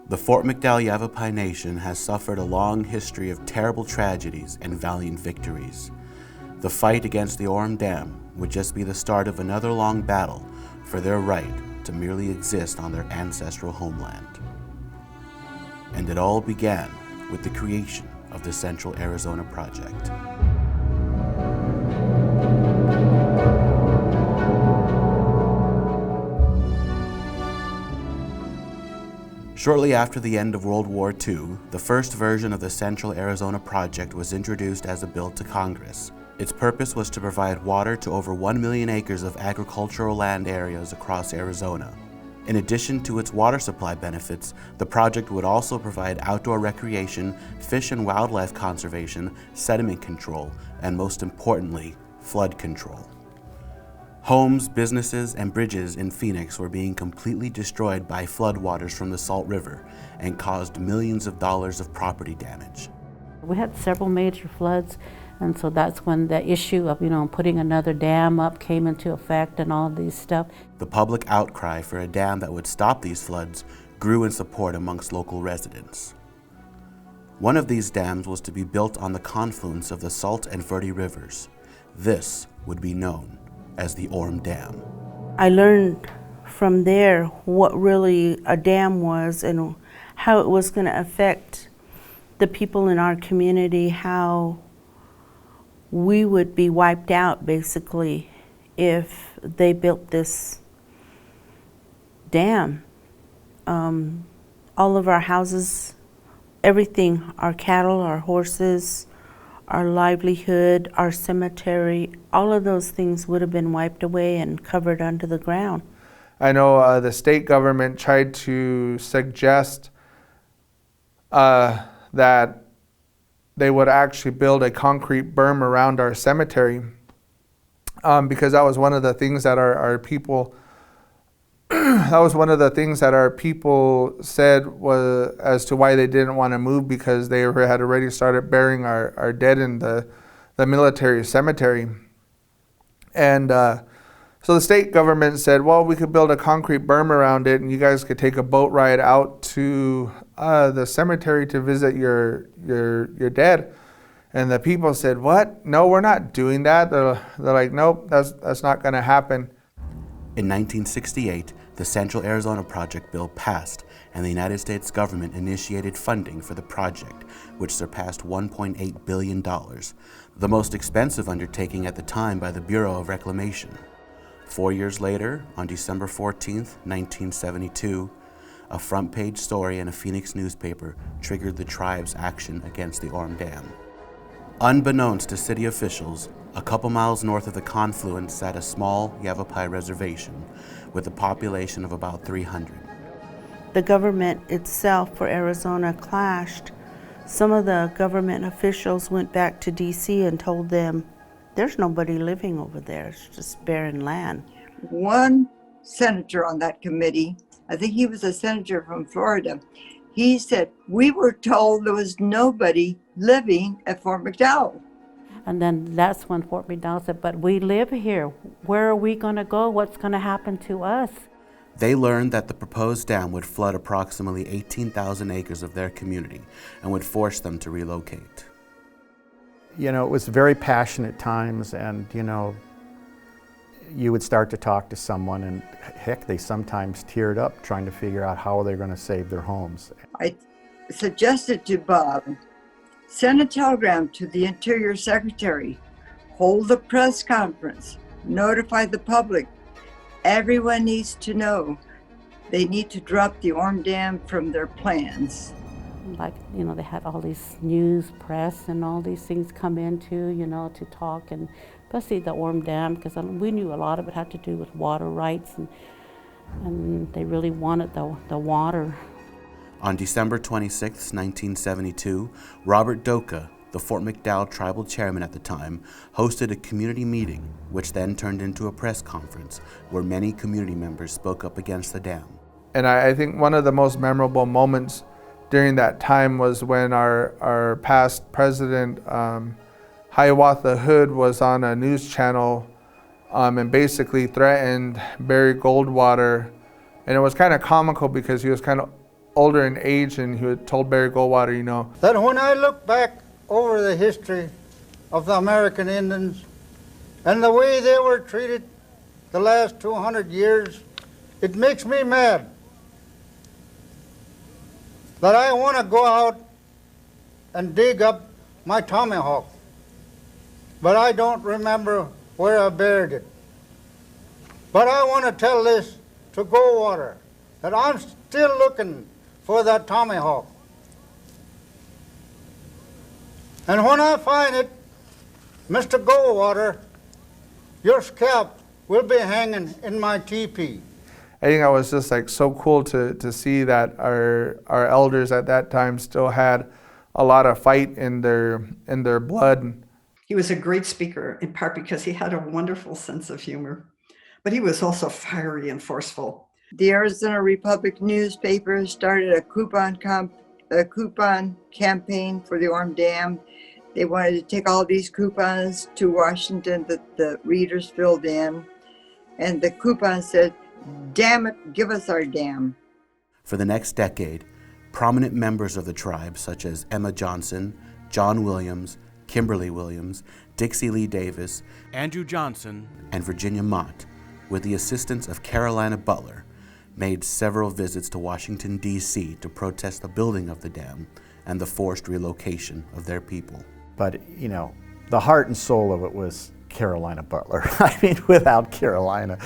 The Fort McDowell Yavapai Nation has suffered a long history of terrible tragedies and valiant victories. The fight against the Orem Dam would just be the start of another long battle for their right to merely exist on their ancestral homeland. And it all began with the creation of the Central Arizona Project. Shortly after the end of World War II, the first version of the Central Arizona Project was introduced as a bill to Congress. Its purpose was to provide water to over 1 million acres of agricultural land areas across Arizona. In addition to its water supply benefits, the project would also provide outdoor recreation, fish and wildlife conservation, sediment control, and most importantly, flood control. Homes, businesses, and bridges in Phoenix were being completely destroyed by floodwaters from the Salt River and caused millions of dollars of property damage. We had several major floods, and so that's when the issue of, putting another dam up came into effect and all of these stuff. The public outcry for a dam that would stop these floods grew in support amongst local residents. One of these dams was to be built on the confluence of the Salt and Verde rivers. This would be known as the Orem Dam. I learned from there what really a dam was and how it was going to affect the people in our community, how we would be wiped out basically if they built this dam. All of our houses, everything, our cattle, our horses, our livelihood, our cemetery, all of those things would have been wiped away and covered under the ground. I know the state government tried to suggest that they would actually build a concrete berm around our cemetery because that was one of the things that our people that was one of the things that our people said was as to why they didn't want to move, because they had already started burying our dead in the military cemetery. And so the state government said, well, we could build a concrete berm around it and you guys could take a boat ride out to the cemetery to visit your dead. And the people said, what? No, we're not doing that. They're like, nope, that's not going to happen. In 1968, the Central Arizona Project bill passed, and the United States government initiated funding for the project, which surpassed $1.8 billion, the most expensive undertaking at the time by the Bureau of Reclamation. 4 years later, on December 14, 1972, a front-page story in a Phoenix newspaper triggered the tribe's action against the Orem Dam. Unbeknownst to city officials, a couple miles north of the confluence sat a small Yavapai reservation with a population of about 300. The government itself for Arizona clashed. Some of the government officials went back to DC and told them, there's nobody living over there, it's just barren land. One senator on that committee, I think he was a senator from Florida, he said, we were told there was nobody living at Fort McDowell. And then that's when Fort McDowell said, but we live here. Where are we going to go? What's going to happen to us? They learned that the proposed dam would flood approximately 18,000 acres of their community and would force them to relocate. It was very passionate times, and, you would start to talk to someone, and heck, they sometimes teared up trying to figure out how they're going to save their homes. I suggested to Bob, send a telegram to the Interior Secretary, hold a press conference, notify the public. Everyone needs to know. They need to drop the Orem Dam from their plans. Like, they had all these news, press, and all these things come into, to talk, and especially the Orem Dam, because we knew a lot of it had to do with water rights, and they really wanted the water. On December 26, 1972, Robert Doka, the Fort McDowell tribal chairman at the time, hosted a community meeting, which then turned into a press conference where many community members spoke up against the dam. And I think one of the most memorable moments during that time was when our past president, Hiawatha Hood, was on a news channel and basically threatened Barry Goldwater. And it was kind of comical because he was kind of older in age, and he had told Barry Goldwater, you know, that when I look back over the history of the American Indians and the way they were treated the last 200 years, it makes me mad that I want to go out and dig up my tomahawk, but I don't remember where I buried it. But I want to tell this to Goldwater, that I'm still looking for that tomahawk. And when I find it, Mr. Goldwater, your scalp will be hanging in my teepee. I think that was just like so cool to see that our elders at that time still had a lot of fight in their blood. He was a great speaker, in part because he had a wonderful sense of humor, but he was also fiery and forceful. The Arizona Republic newspaper started a coupon campaign for the Orem Dam. They wanted to take all these coupons to Washington that the readers filled in, and the coupon said, "Damn it, give us our dam." For the next decade, prominent members of the tribe, such as Emma Johnson, John Williams, Kimberly Williams, Dixie Lee Davis, Andrew Johnson, and Virginia Mott, with the assistance of Carolina Butler, made several visits to Washington, D.C. to protest the building of the dam and the forced relocation of their people. But, you know, the heart and soul of it was Carolina Butler. I mean, without Carolina,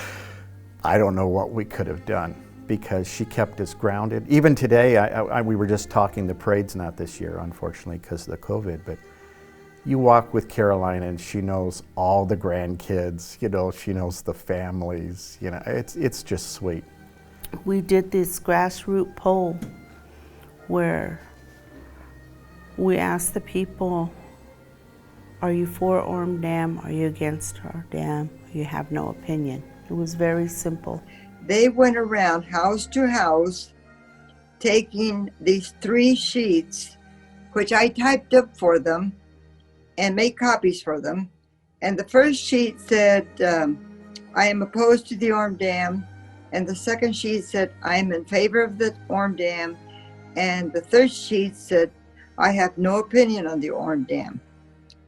I don't know what we could have done, because she kept us grounded. Even today, we were just talking, the parade's not this year, unfortunately, because of the COVID, but you walk with Carolina and she knows all the grandkids, you know, she knows the families, you know, it's just sweet. We did this grassroots poll where we asked the people, are you for Orem Dam? Are you against our dam? You have no opinion. It was very simple. They went around house to house taking these 3 sheets, which I typed up for them and made copies for them. And the first sheet said, I am opposed to the Orem Dam. And the second sheet said, I am in favor of the Orem Dam. And the third sheet said, I have no opinion on the Orem Dam.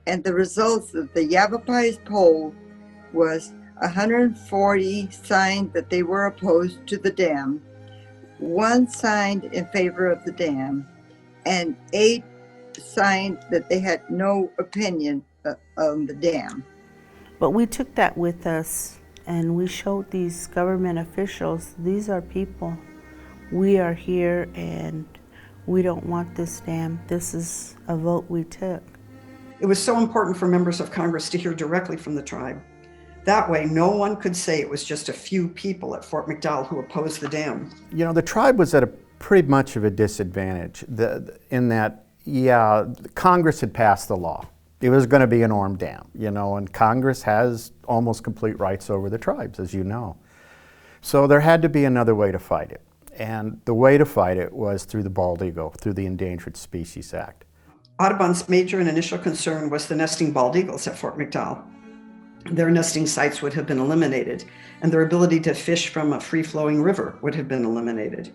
And the results of the Yavapai poll was 140 signed that they were opposed to the dam, 1 signed in favor of the dam, and 8 signed that they had no opinion on the dam. But we took that with us and we showed these government officials, these are people. We are here and we don't want this dam. This is a vote we took. It was so important for members of Congress to hear directly from the tribe. That way, no one could say it was just a few people at Fort McDowell who opposed the dam. You know, the tribe was at a pretty much of a disadvantage in that, yeah, Congress had passed the law. It was going to be an Orem Dam, you know, and Congress has almost complete rights over the tribes, as you know. So there had to be another way to fight it. And the way to fight it was through the bald eagle, through the Endangered Species Act. Audubon's major and initial concern was the nesting bald eagles at Fort McDowell. Their nesting sites would have been eliminated, and their ability to fish from a free-flowing river would have been eliminated.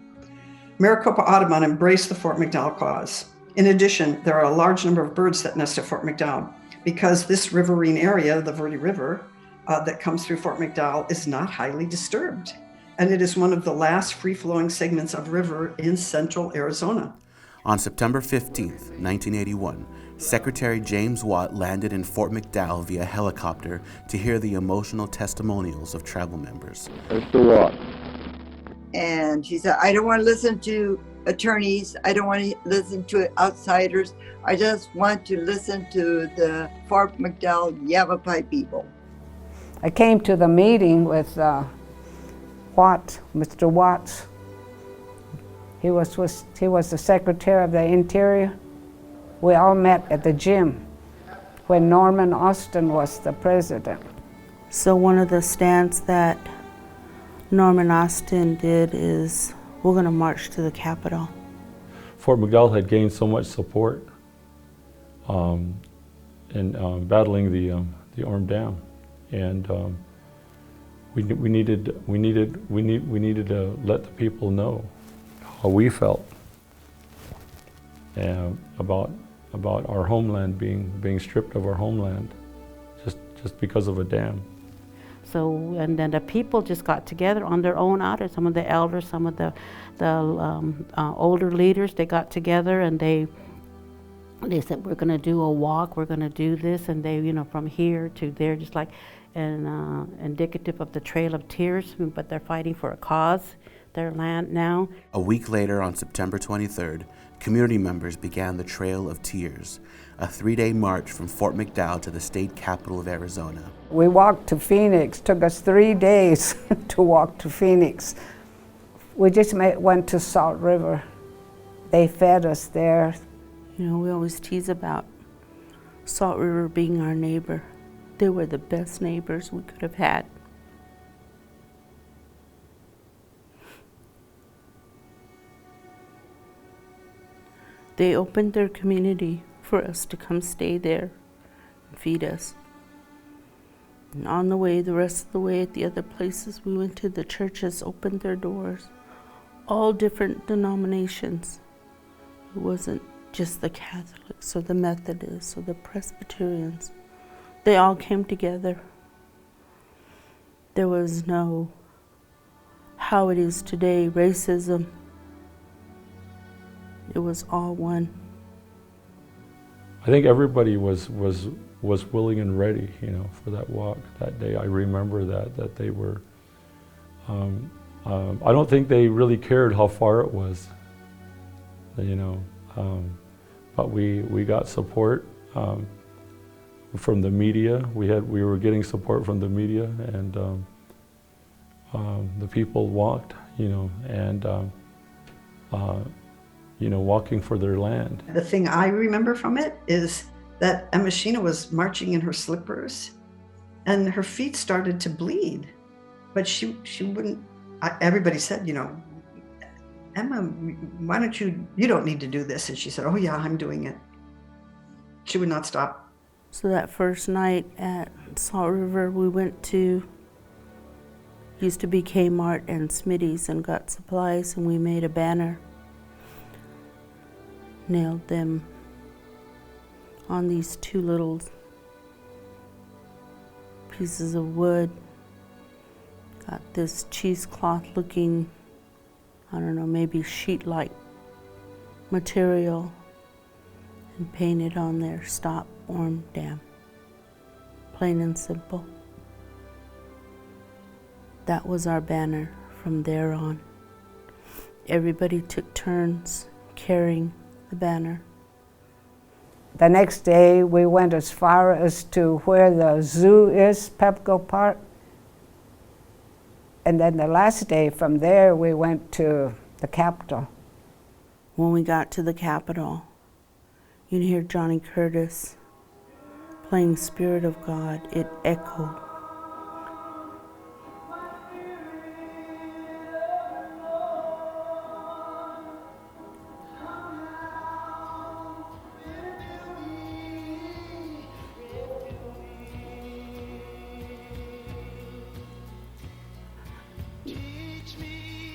Maricopa Audubon embraced the Fort McDowell cause. In addition, there are a large number of birds that nest at Fort McDowell because this riverine area, the Verde River, that comes through Fort McDowell is not highly disturbed. And it is one of the last free-flowing segments of river in central Arizona. On September 15th, 1981, Secretary James Watt landed in Fort McDowell via helicopter to hear the emotional testimonials of tribal members. Mr. Watt. And she said, I don't want to listen to attorneys. I don't want to listen to outsiders. I just want to listen to the Fort McDowell Yavapai people. I came to the meeting with Mr. Watts. He was the Secretary of the Interior. We all met at the gym when Norman Austin was the president. So one of the stands that Norman Austin did is, we're going to march to the Capitol. Fort McDowell had gained so much support in battling the Orem Dam. And we needed to let the people know how we felt about our homeland being stripped of our homeland just because of a dam. So, and then the people just got together on their own out there. Some of the elders, some of the older leaders, they got together and they said, we're going to do a walk, we're going to do this, and they, from here to there, just like indicative of the Trail of Tears, but they're fighting for a cause, their land now. A week later, on September 23rd, community members began the Trail of Tears, a 3-day march from Fort McDowell to the state capital of Arizona. We walked to Phoenix. Took us 3 days to walk to Phoenix. We just went to Salt River. They fed us there. We always tease about Salt River being our neighbor. They were the best neighbors we could have had. They opened their community for us to come stay there and feed us. And on the way, the rest of the way at the other places we went to, the churches opened their doors. All different denominations. It wasn't just the Catholics or the Methodists or the Presbyterians. They all came together. There was no, how it is today, racism. It was all one. I think everybody was willing and ready, for that walk that day. I remember that they were. I don't think they really cared how far it was, but we got support from the media. We were getting support from the media, and the people walked, walking for their land. The thing I remember from it is that Emma was marching in her slippers and her feet started to bleed, but she wouldn't, everybody said, Emma, why don't you don't need to do this. And she said, oh yeah, I'm doing it. She would not stop. So that first night at Salt River, we went to, used to be Kmart and Smitty's, and got supplies, and we made a banner. Nailed them on these 2 little pieces of wood. Got this cheesecloth looking, I don't know, maybe sheet-like material, and painted on there, "Stop Orem Dam." Plain and simple. That was our banner from there on. Everybody took turns carrying the banner. The next day, we went as far as to where the zoo is, Pepco Park. And then the last day from there, we went to the Capitol. When we got to the Capitol, you'd hear Johnny Curtis playing Spirit of God. It echoed.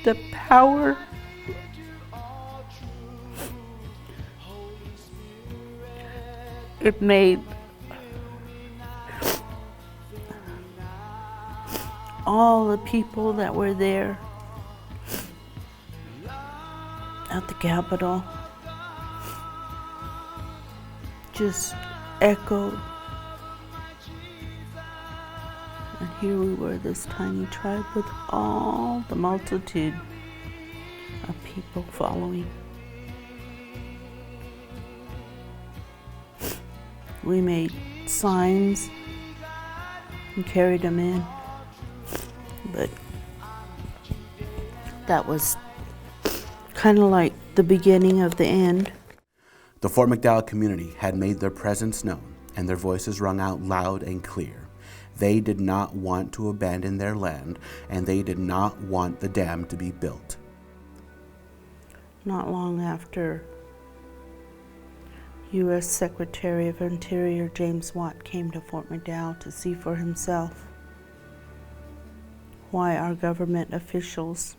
The power it made all the people that were there at the Capitol just echoed. And here we were, this tiny tribe with all the multitude of people following. We made signs and carried them in, but that was kind of like the beginning of the end. The Fort McDowell community had made their presence known, and their voices rung out loud and clear. They did not want to abandon their land, and they did not want the dam to be built. Not long after, U.S. Secretary of Interior James Watt came to Fort McDowell to see for himself. why our government officials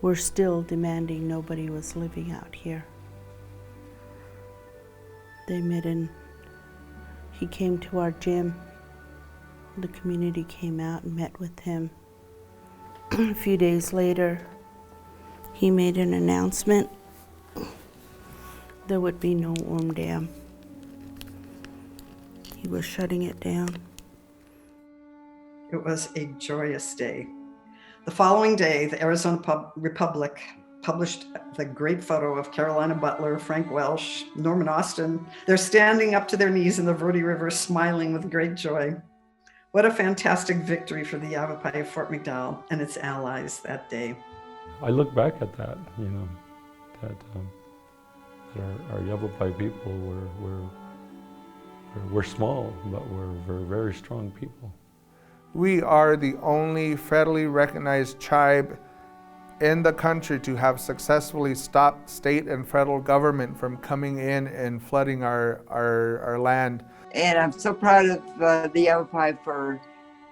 were still demanding nobody was living out here. He came to our gym. The community came out and met with him. A few days later, he made an announcement there would be no Orem Dam. He was shutting it down. It was a joyous day. The following day, the Arizona Republic published the great photo of Carolina Butler, Frank Welsh, Norman Austin. They're standing up to their knees in the Verde River, smiling with great joy. What a fantastic victory for the Yavapai of Fort McDowell and its allies that day. I look back at that, that our Yavapai people we're small, but we're very strong people. We are the only federally recognized tribe in the country to have successfully stopped state and federal government from coming in and flooding our land. And I'm so proud of the Yavapai for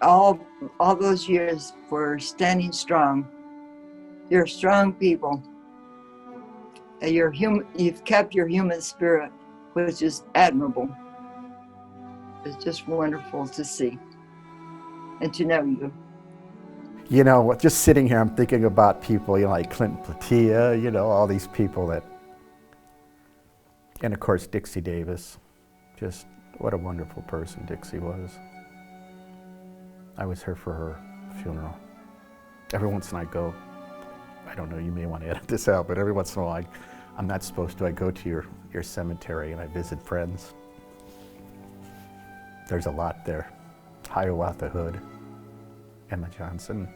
all those years for standing strong. You're strong people. And you've kept your human spirit, which is admirable. It's just wonderful to see and to know you. You know, just sitting here, I'm thinking about people, like Clinton Platia, all these people that, and of course Dixie Davis. Just what a wonderful person Dixie was. I was here for her funeral. Every once in a while I go, I don't know, you may want to edit this out, but every once in a while I'm not supposed to, I go to your cemetery and I visit friends. There's a lot there. Hiawatha Hood, Emma Johnson.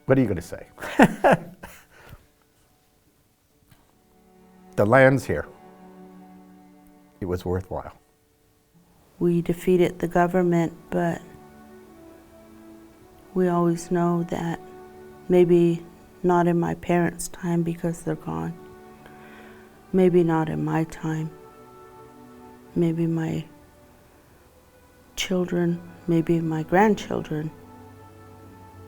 What are you going to say? The land's here. It was worthwhile. We defeated the government, but we always know that maybe not in my parents' time because they're gone. Maybe not in my time. Maybe my children, maybe my grandchildren,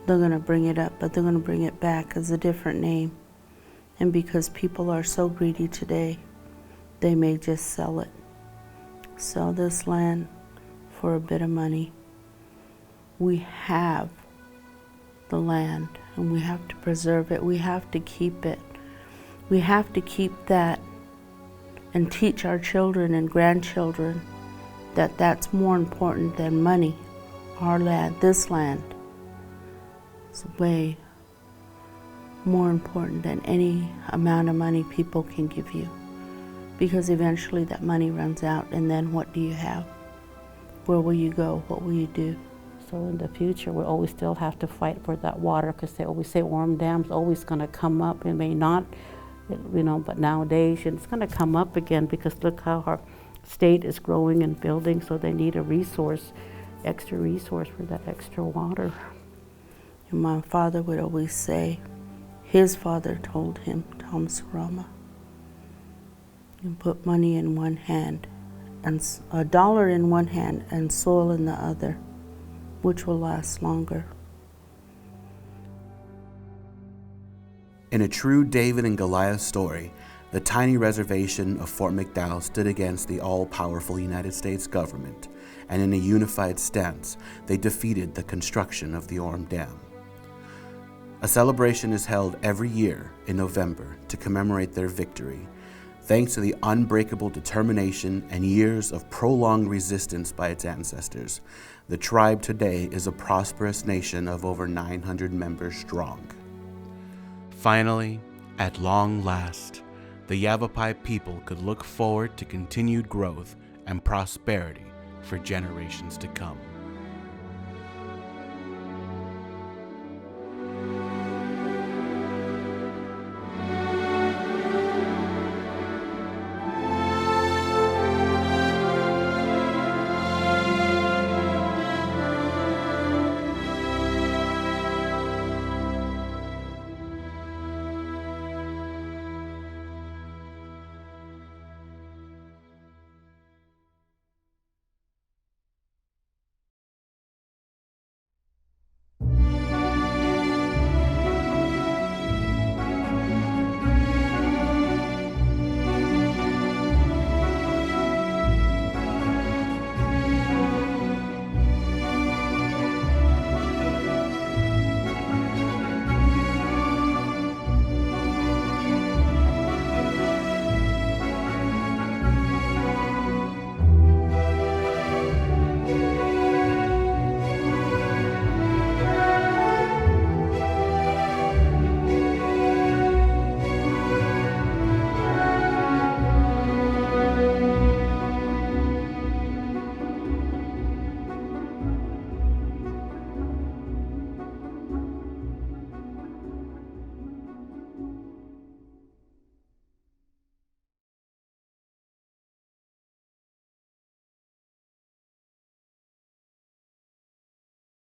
they're going to bring it up, but they're going to bring it back as a different name. And because people are so greedy today, they may just sell it. Sell this land for a bit of money. We have the land and we have to preserve it. We have to keep it. We have to keep that and teach our children and grandchildren that that's more important than money. Our land, this land, is way more important than any amount of money people can give you. Because eventually that money runs out, and then what do you have? Where will you go? What will you do? So in the future, we always still have to fight for that water, because they always say Orem Dam's always going to come up. It may not, but nowadays it's going to come up again, because look how our state is growing and building, so they need a resource, extra resource for that extra water. And my father would always say, his father told him, Tom Sarama, you put money in one hand, and $1 in one hand, and soil in the other, which will last longer. In a true David and Goliath story, the tiny reservation of Fort McDowell stood against the all-powerful United States government, and in a unified stance, they defeated the construction of the Orem Dam. A celebration is held every year in November to commemorate their victory. Thanks to the unbreakable determination and years of prolonged resistance by its ancestors, the tribe today is a prosperous nation of over 900 members strong. Finally, at long last, the Yavapai people could look forward to continued growth and prosperity for generations to come.